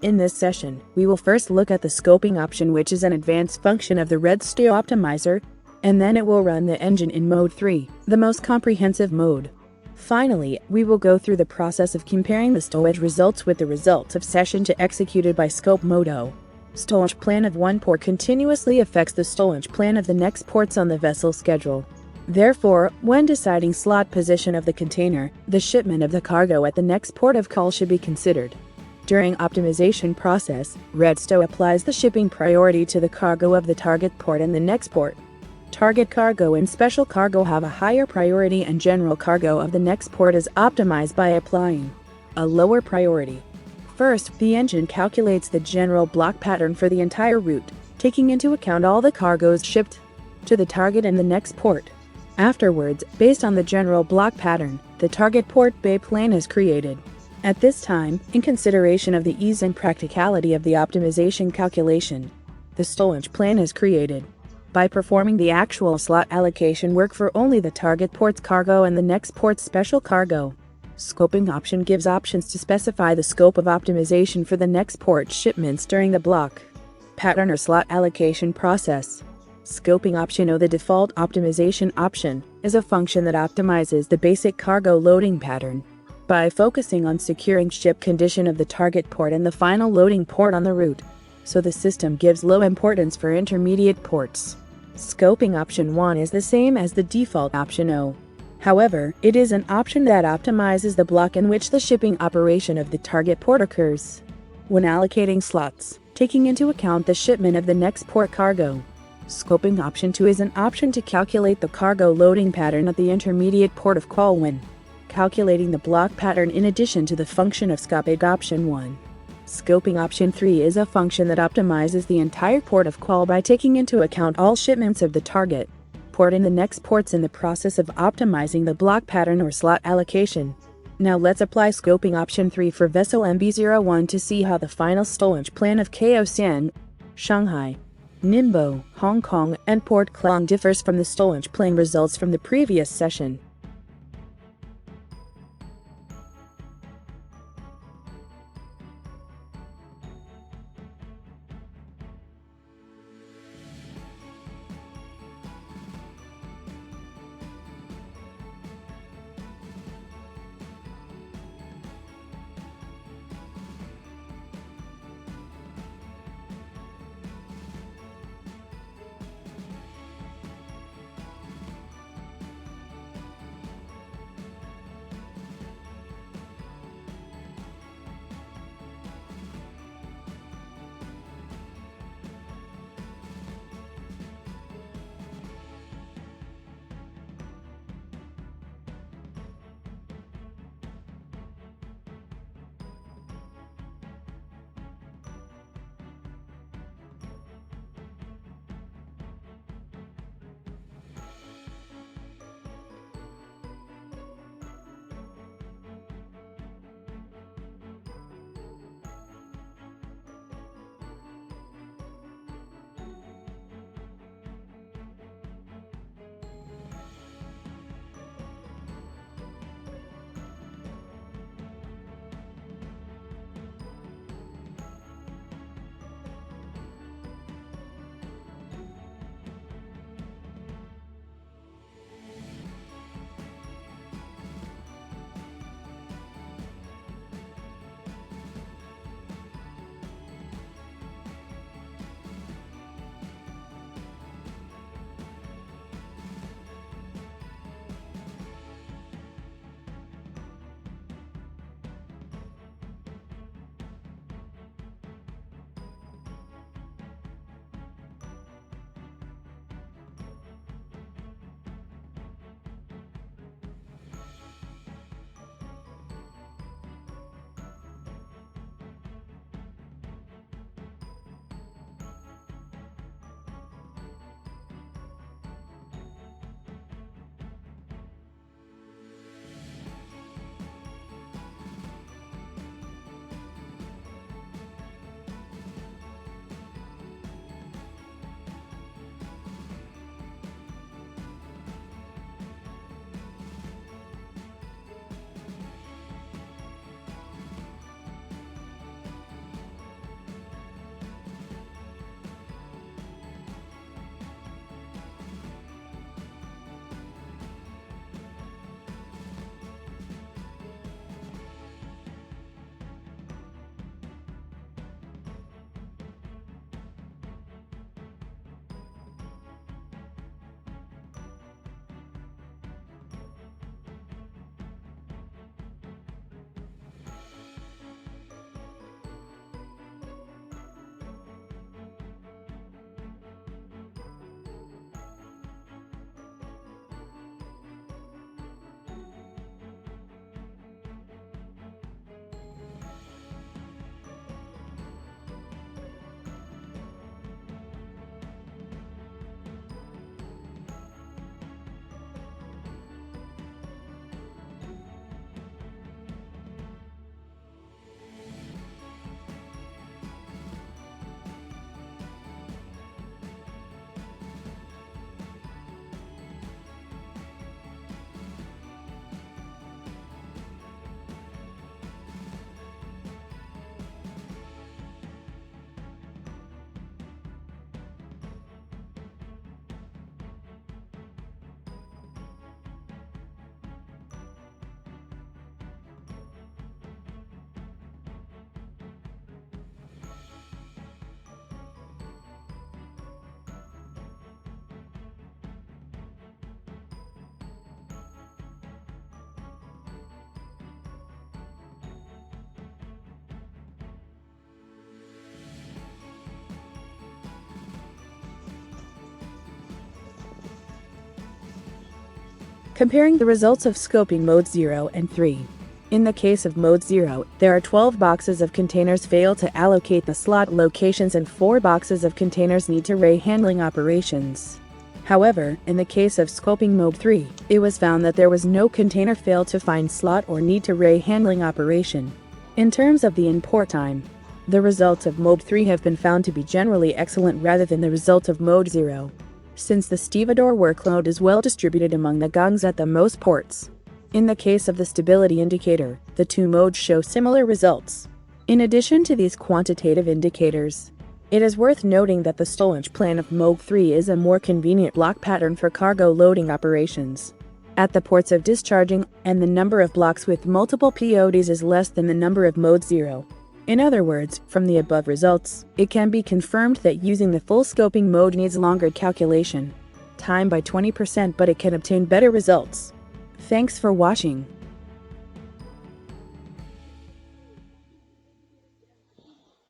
In this session, we will first look at the scoping option, which is an advanced function of the Redstow optimizer, and then it will run the engine in mode 3, the most comprehensive mode. Finally, we will go through the process of comparing the stowage results with the results of session to executed by scope mode O. Stowage plan of one port continuously affects the stowage plan of the next ports on the vessel schedule. Therefore, when deciding slot position of the container, the shipment of the cargo at the next port of call should be considered. During optimization process, Redstow applies the shipping priority to the cargo of the target port and the next port. Target cargo and special cargo have a higher priority, and general cargo of the next port is optimized by applying a lower priority. First, the engine calculates the general block pattern for the entire route, taking into account all the cargoes shipped to the target and the next port. Afterwards, based on the general block pattern, the target port bay plan is created. At this time, in consideration of the ease and practicality of the optimization calculation, the stowage plan is created. By performing the actual slot allocation work for only the target port's cargo and the next port's special cargo. Scoping option gives options to specify the scope of optimization for the next port shipments during the block pattern or slot allocation process. Scoping option O, the default optimization option, is a function that optimizes the basic cargo loading pattern by focusing on securing ship condition of the target port and the final loading port on the route, so the system gives low importance for intermediate ports. Scoping option 1 is the same as the default option O. However, it is an option that optimizes the block in which the shipping operation of the target port occurs. When allocating slots, taking into account the shipment of the next port cargo. Scoping option 2 is an option to calculate the cargo loading pattern at the intermediate port of call when calculating the block pattern in addition to the function of scoping option 1. Scoping option 3 is a function that optimizes the entire port of call by taking into account all shipments of the target port and the next ports in the process of optimizing the block pattern or slot allocation. Now let's apply scoping option 3 for vessel MB01 to see how the final stowage plan of KOCN, Shanghai, Ningbo, Hong Kong, and Port Klang differs from the stowage plan results from the previous session. Comparing the results of scoping mode 0 and 3. In the case of mode 0, there are 12 boxes of containers fail to allocate the slot locations and 4 boxes of containers need to array handling operations. However, in the case of scoping mode 3, it was found that there was no container fail to find slot or need to array handling operation. In terms of the import time, the results of mode 3 have been found to be generally excellent rather than the result of mode 0. Since the stevedore workload is well distributed among the gongs at the most ports. In the case of the stability indicator, the two modes show similar results. In addition to these quantitative indicators, it is worth noting that the stowage plan of mode 3 is a more convenient block pattern for cargo loading operations at the ports of discharging, and the number of blocks with multiple PODs is less than the number of mode 0. In other words, from the above results, it can be confirmed that using the full scoping mode needs longer calculation time by 20%, but it can obtain better results. Thanks for watching.